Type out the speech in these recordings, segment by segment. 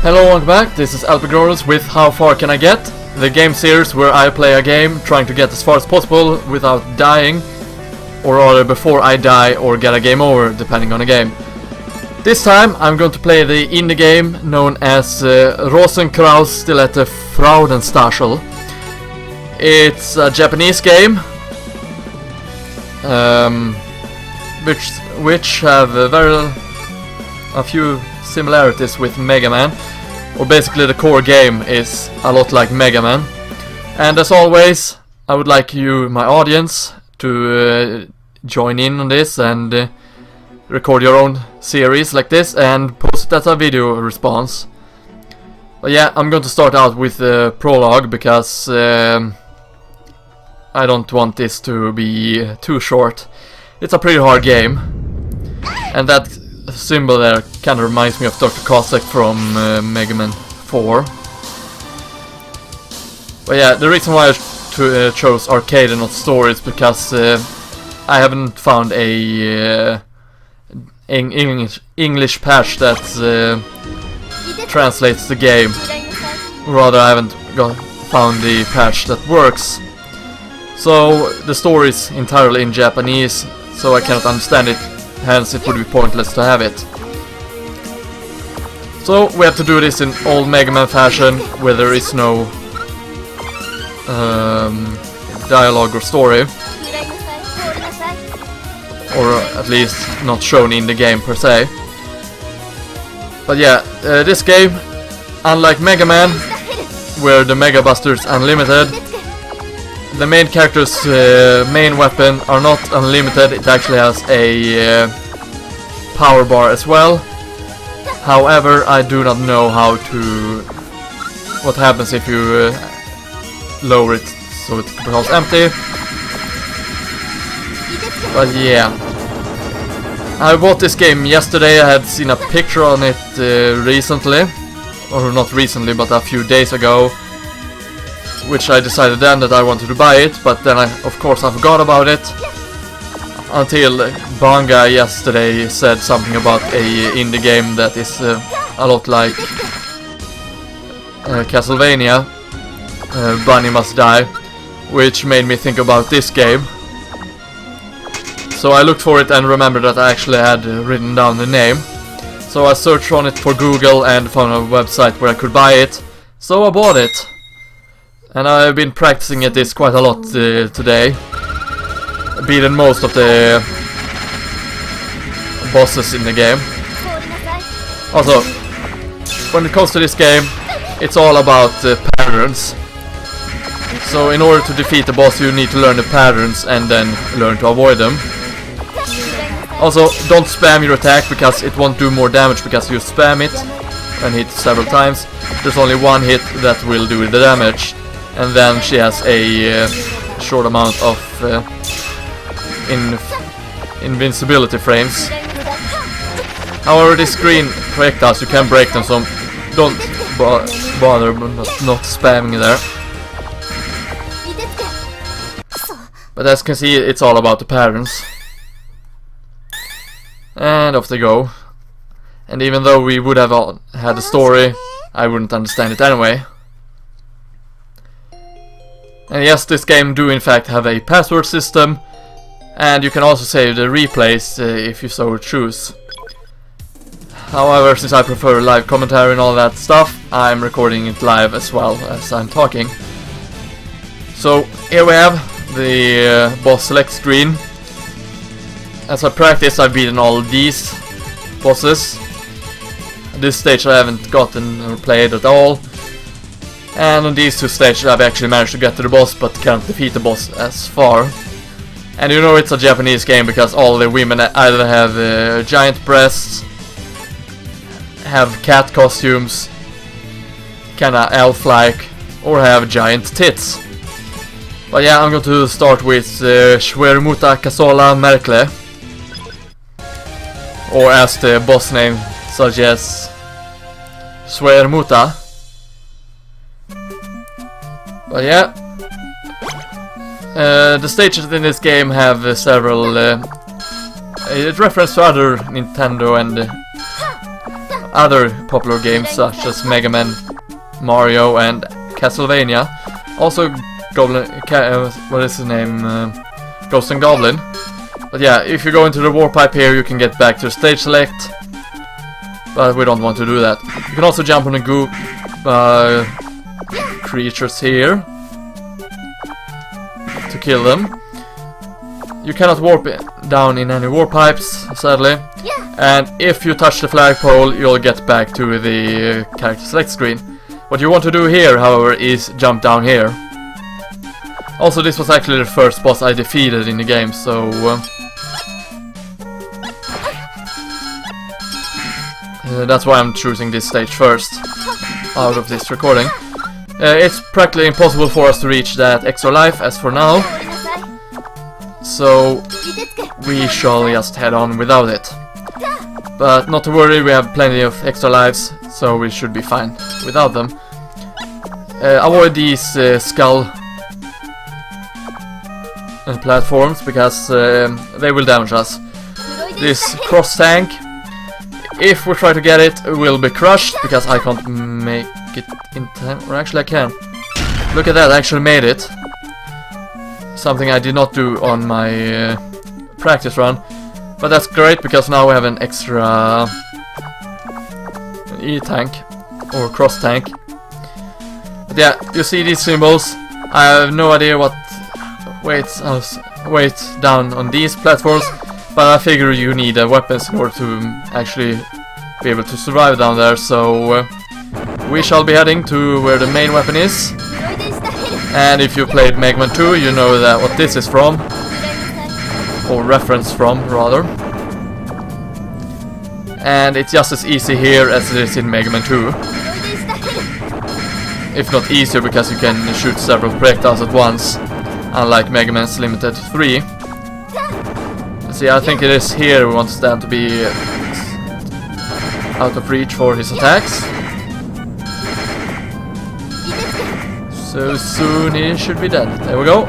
Hello, welcome back. This is LPGrodus with How Far Can I Get? The game series where I play a game trying to get as far as possible without dying, or rather before I die or get a game over, depending on the game. This time I'm going to play the indie game known as Rosenkreuzstilette Freudenstachel. It's a Japanese game which have a few similarities with Mega Man, or basically the core game is a lot like Mega Man. And as always, I would like you, my audience, to join in on this and record your own series like this and post it as a video response. But yeah, I'm going to start out with the prologue because I don't want this to be too short. It's a pretty hard game, and that symbol there kind of reminds me of Dr. Cossack from Mega Man 4. But yeah, the reason why I chose arcade and not story is because I haven't found a English patch that translates the game. Rather, I haven't found the patch that works. So the story is entirely in Japanese, so I cannot understand it. Hence, it would be pointless to have it. So we have to do this in old Mega Man fashion, where there is no dialogue or story, or at least not shown in the game per se. But yeah, this game, unlike Mega Man, where the Mega Buster is unlimited, the main character's main weapon are not unlimited. It actually has a power bar as well. However, I do not know what happens if you lower it so it becomes empty. But yeah, I bought this game yesterday. I had seen a picture on it recently, or not recently, but a few days ago, which I decided then that I wanted to buy it, but then I forgot about it until Banga yesterday said something about a indie game that is a lot like Castlevania, Bunny Must Die, which made me think about this game. So I looked for it and remembered that I actually had written down the name. So I searched on it for Google and found a website where I could buy it. So I bought it. And I've been practicing at this quite a lot today. Beaten most of the bosses in the game. Also, when it comes to this game, it's all about patterns. So in order to defeat the boss, you need to learn the patterns and then learn to avoid them. Also, don't spam your attack because it won't do more damage because you spam it and hit several times. There's only one hit that will do the damage. And then she has a short amount of invincibility frames. However, this green projectiles, you can break them, so don't bother not spamming there. But as you can see, it's all about the patterns. And off they go. And even though we would have had a story, I wouldn't understand it anyway. And yes, this game do in fact have a password system, and you can also save the replays if you so choose. However, since I prefer live commentary and all that stuff, I'm recording it live as well as I'm talking. So here we have the boss select screen. As I practice, I've beaten all these bosses. At this stage I haven't gotten or played at all. And on these two stages I've actually managed to get to the boss, but can't defeat the boss as far. And you know it's a Japanese game because all the women either have giant breasts, have cat costumes, kinda elf-like, or have giant tits. But yeah, I'm going to start with Shwermuta Kasola Merkle. Or as the boss name suggests, Shwermuta. But yeah, the stages in this game have several reference to other Nintendo and other popular games such as Mega Man, Mario and Castlevania. Also Goblin, what is his name? Ghost and Goblin. But yeah, if you go into the warp pipe here, you can get back to stage select. But we don't want to do that. You can also jump on the goop creatures here to kill them. You cannot warp down in any warp pipes, sadly. And if you touch the flagpole, you'll get back to the character select screen. What you want to do here, however, is jump down here. Also, this was actually the first boss I defeated in the game, so that's why I'm choosing this stage first out of this recording. It's practically impossible for us to reach that extra life as for now, so we shall just head on without it. But not to worry, we have plenty of extra lives, so we should be fine without them. Avoid these skull platforms, because they will damage us. This cross tank, if we try to get it, will be crushed, because I can't make it in time. Or actually I can. Look at that, I actually made it. Something I did not do on my practice run. But that's great, because now we have an extra E-tank, or cross tank. But yeah, you see these symbols. I have no idea what waits down on these platforms, but I figure you need weapons in order to actually be able to survive down there, so we shall be heading to where the main weapon is. And if you played Mega Man 2, you know that what this is from, or reference from, rather. And it's just as easy here as it is in Mega Man 2. If not easier, because you can shoot several projectiles at once, unlike Mega Man's Limited 3. See, I think it is here we want Stan to be out of reach for his attacks. So soon he should be dead. There we go.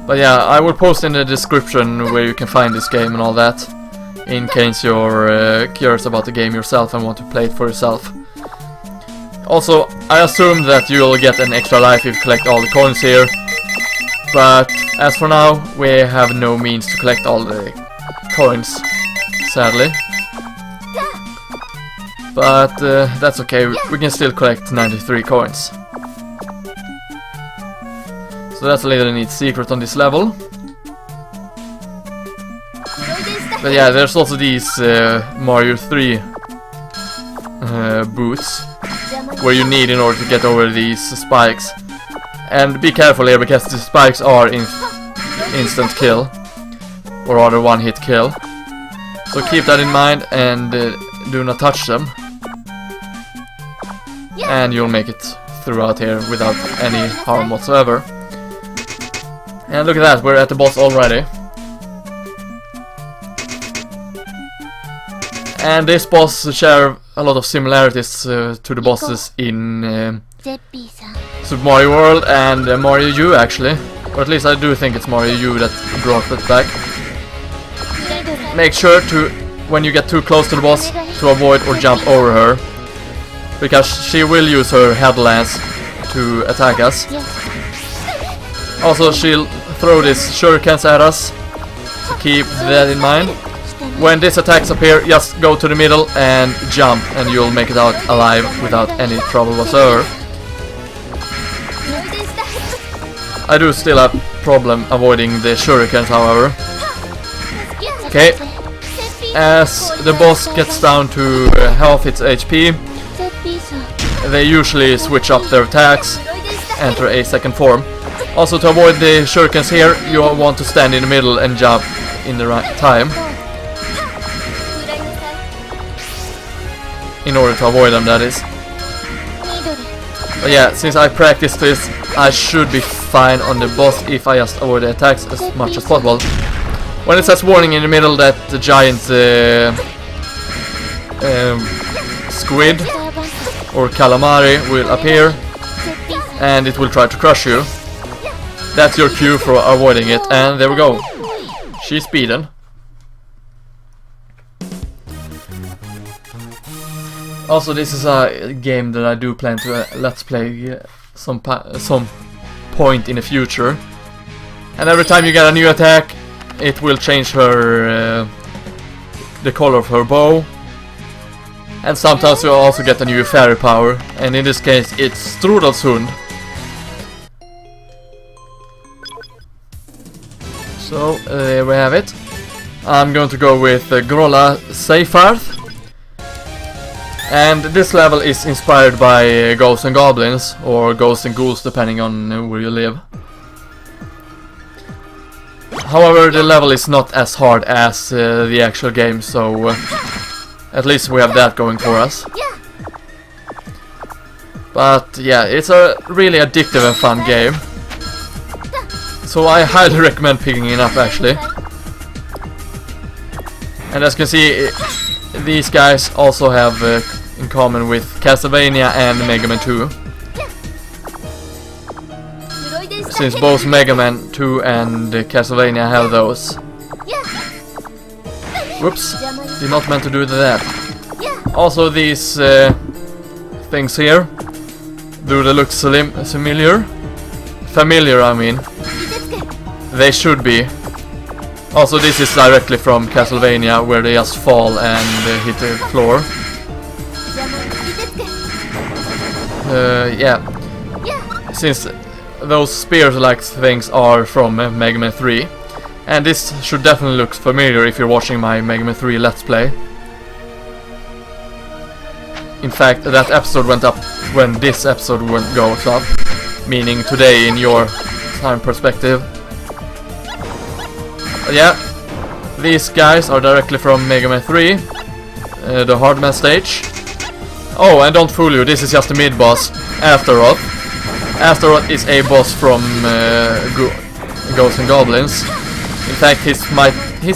But yeah, I will post in the description where you can find this game and all that, in case you're curious about the game yourself and want to play it for yourself. Also, I assume that you'll get an extra life if you collect all the coins here, but as for now, we have no means to collect all the coins, sadly. But that's okay, we can still collect 93 coins. So that's a little neat secret on this level. But yeah, there's also these Mario 3 boots, where you need in order to get over these spikes. And be careful here, because the spikes are instant kill, or rather one-hit kill. So keep that in mind and do not touch them. And you'll make it throughout here without any harm whatsoever. And look at that, we're at the boss already. And this boss shares a lot of similarities to the bosses in Super Mario World and Mario U, actually. Or at least I do think it's Mario U that brought it back. Make sure to, when you get too close to the boss, to avoid or jump over her, because she will use her headlands to attack us. Also, she'll throw these shurikens at us, so keep that in mind. When these attacks appear, just go to the middle and jump, and you'll make it out alive without any trouble whatsoever. I do still have problem avoiding the shurikens, however. Okay, as the boss gets down to half its HP, they usually switch up their attacks, enter a second form. Also, to avoid the shurikens here, you want to stand in the middle and jump in the right time, in order to avoid them, that is. But yeah, since I practiced this, I should be fine on the boss if I just avoid the attacks as much as possible. When it says warning in the middle that the giant squid or calamari will appear and it will try to crush you, that's your cue for avoiding it, and there we go. She's beaten. Also, this is a game that I do plan to let's play some point in the future. And every time you get a new attack, it will change her the color of her bow. And sometimes you also get a new fairy power, and in this case it's Strudelsund. So there we have it. I'm going to go with Grolla Seyfarth. And this level is inspired by Ghosts and Goblins, or Ghosts and Ghouls depending on where you live. However, the level is not as hard as the actual game, so at least we have that going for us. But yeah, it's a really addictive and fun game. So I highly recommend picking it up actually. And as you can see, these guys also have in common with Castlevania and Mega Man 2. Since both Mega Man 2 and Castlevania have those. Whoops, did not meant to do that. Also these things here, do they look familiar? Familiar, I mean. They should be. Also this is directly from Castlevania, where they just fall and hit the floor. Yeah. Since those spear-like things are from Mega Man 3. And this should definitely look familiar if you're watching my Mega Man 3 Let's Play. In fact, that episode went up when this episode goes up. Meaning today in your time perspective. But yeah, these guys are directly from Mega Man 3. The Hardman stage. Oh, and don't fool you, this is just the mid-boss, Astaroth. Astaroth is a boss from Ghosts and Goblins. In fact, he's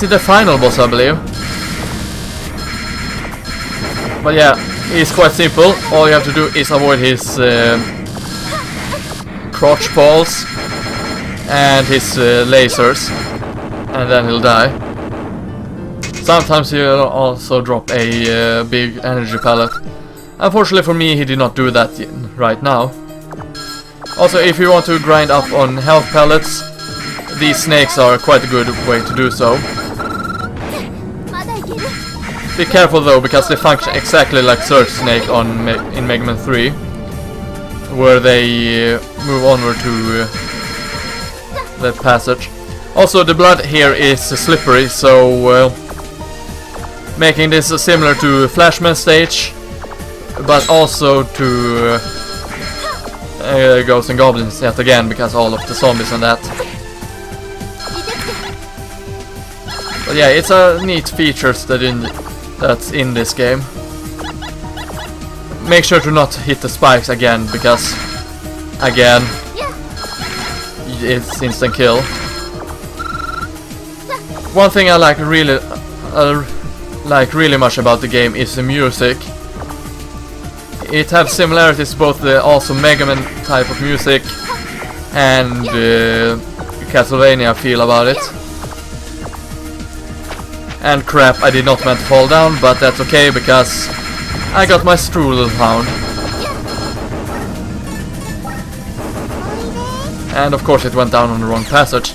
the final boss, I believe. But yeah, he's quite simple. All you have to do is avoid his crotch balls and his lasers, and then he'll die. Sometimes he'll also drop a big energy pellet. Unfortunately for me, he did not do that right now. Also, if you want to grind up on health pellets, these snakes are quite a good way to do so. Be careful though, because they function exactly like Surge Snake in Mega Man 3, where they move onward to the passage. Also, the blood here is slippery, so making this similar to Flashman stage, but also to Ghosts and Goblins yet again, because all of the zombies and that. But yeah, it's a neat features that's in this game. Make sure to not hit the spikes again, because again it's instant kill. One thing I like really much about the game is the music. It has similarities both the awesome Mega Man type of music and Castlevania feel about it. And crap, I did not meant to fall down, but that's okay because I got my Strudel Hound. And of course it went down on the wrong passage.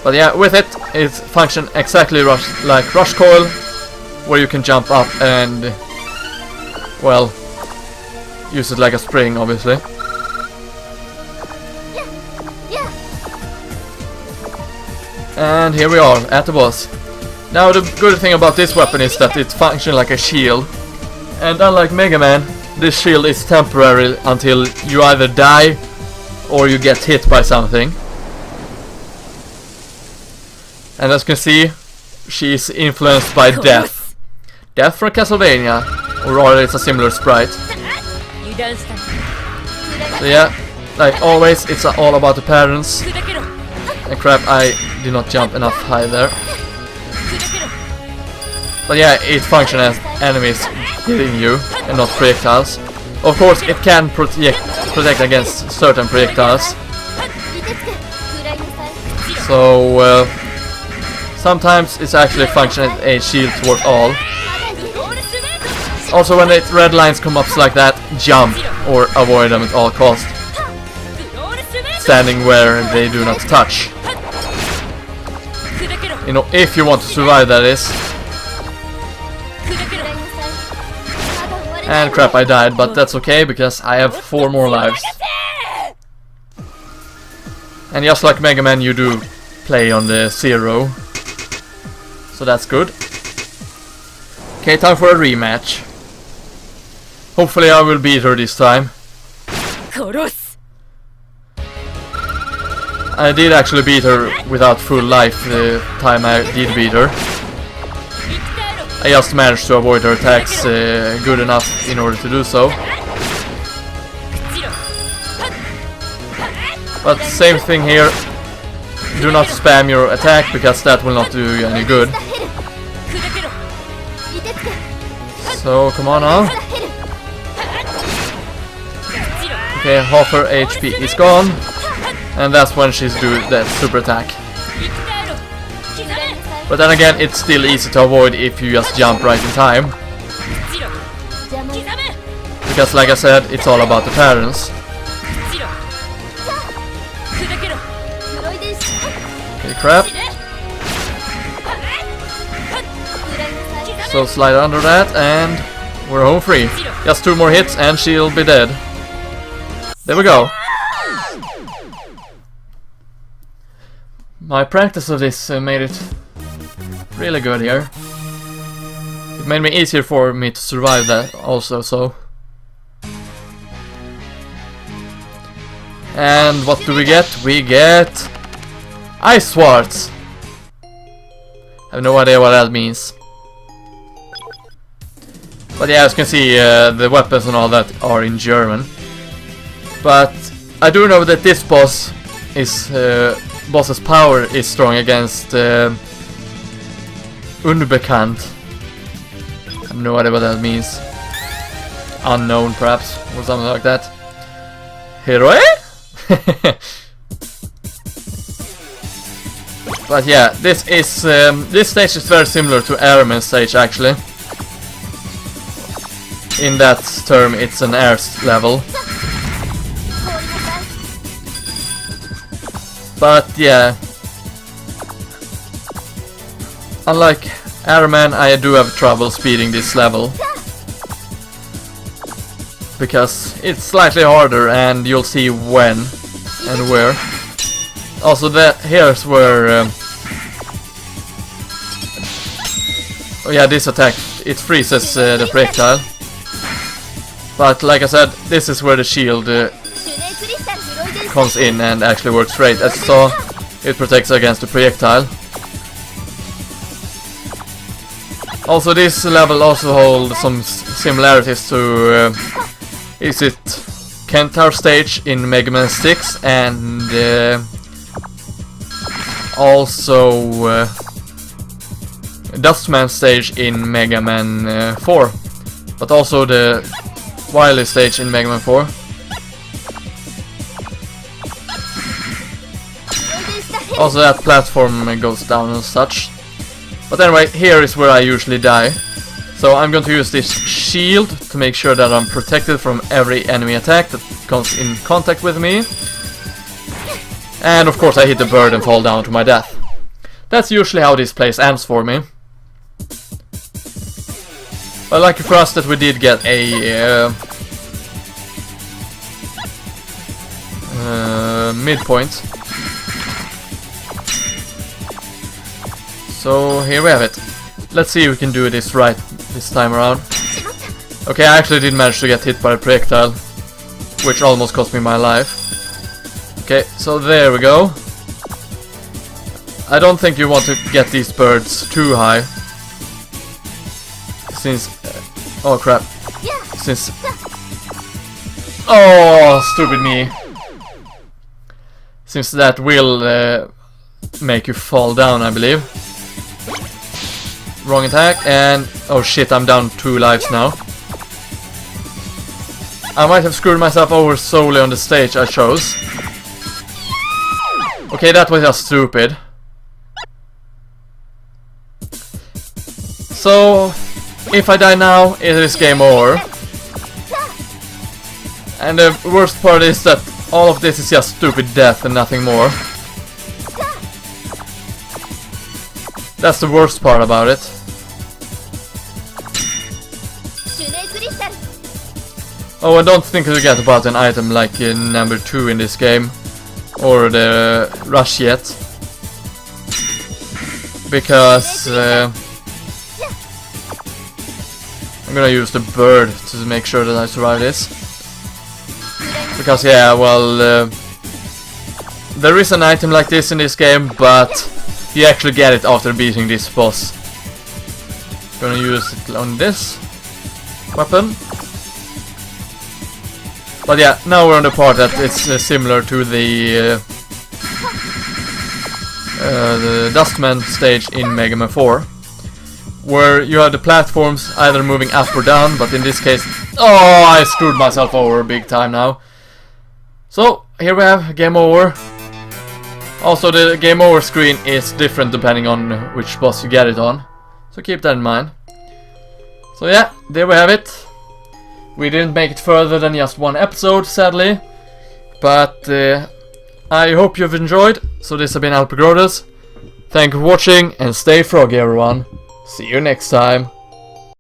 But yeah, with it functions exactly like Rush Coil, where you can jump up and, well, use it like a spring, obviously. And here we are, at the boss. Now the good thing about this weapon is that it functions like a shield. And unlike Mega Man, this shield is temporary until you either die or you get hit by something. And as you can see, she's influenced by Death. Death from Castlevania, or rather it's a similar sprite. So yeah, like always, it's all about the patterns. And crap, I did not jump enough high there. But yeah, it functions as enemies hitting you and not projectiles. Of course, it can protect against certain projectiles. So sometimes it's actually functioning as a shield toward all. Also, when the red lines come up like that, jump or avoid them at all costs. Standing where they do not touch. You know, if you want to survive, that is. And crap, I died, but that's okay because I have 4 more lives. And just like Mega Man, you do play on the 0. So that's good. Okay, time for a rematch. Hopefully I will beat her this time. I did actually beat her without full life the time I did beat her. I just managed to avoid her attacks good enough in order to do so. But same thing here. Do not spam your attack because that will not do you any good. So come on now. Okay, half her HP is gone. And that's when she's doing that super attack. But then again, it's still easy to avoid if you just jump right in time. Because like I said, it's all about the parents. Okay, crap. So slide under that and we're home free. Just 2 more hits and she'll be dead. There we go. My practice of this made it really good here. It made me easier for me to survive that also, so. And what do we get? We get Ice Swords. I have no idea what that means. But yeah, as you can see, the weapons and all that are in German. But I do know that this boss is boss's power is strong against Unbekannt. I have no idea what that means. Unknown, perhaps, or something like that. Hero? But yeah, this stage is very similar to Airman stage actually. In that term, it's an air level. But yeah, unlike Airman, I do have trouble speeding this level. Because it's slightly harder and you'll see when and where. Also here's where oh yeah, this attack, it freezes the projectile. But like I said, this is where the shield comes in and actually works great. As you saw, it protects against the projectile. Also, this level also holds some similarities to is it Kentaur stage in Mega Man 6 and also Dustman stage in Mega Man 4, but also the Wily stage in Mega Man 4. Also that platform goes down and such. But anyway, here is where I usually die. So I'm going to use this shield to make sure that I'm protected from every enemy attack that comes in contact with me. And of course I hit the bird and fall down to my death. That's usually how this place ends for me. But lucky for us that we did get a midpoint. So here we have it. Let's see if we can do this right this time around. Okay, I actually did manage to get hit by a projectile, which almost cost me my life. Okay, so there we go. I don't think you want to get these birds too high. Since... oh crap. Since... oh, stupid me. Since that will make you fall down, I believe. Wrong attack, and... oh shit, I'm down 2 lives now. I might have screwed myself over solely on the stage I chose. Okay, that was just stupid. So, if I die now, it is game over. And the worst part is that all of this is just stupid death and nothing more. That's the worst part about it. Oh, and don't think to forget about an item like number 2 in this game. Or the rush yet. Because I'm gonna use the bird to make sure that I survive this. Because yeah, well, there is an item like this in this game, but you actually get it after beating this boss. Gonna use it on this weapon. But yeah, now we're on the part that it's similar to the Dustman stage in Mega Man 4, where you have the platforms either moving up or down, but in this case, oh, I screwed myself over big time now. So here we have game over. Also, the game over screen is different depending on which boss you get it on, so keep that in mind. So yeah, there we have it. We didn't make it further than just one episode, sadly, but I hope you've enjoyed. So this has been LPGrodus. Thank you for watching and stay froggy, everyone. See you next time.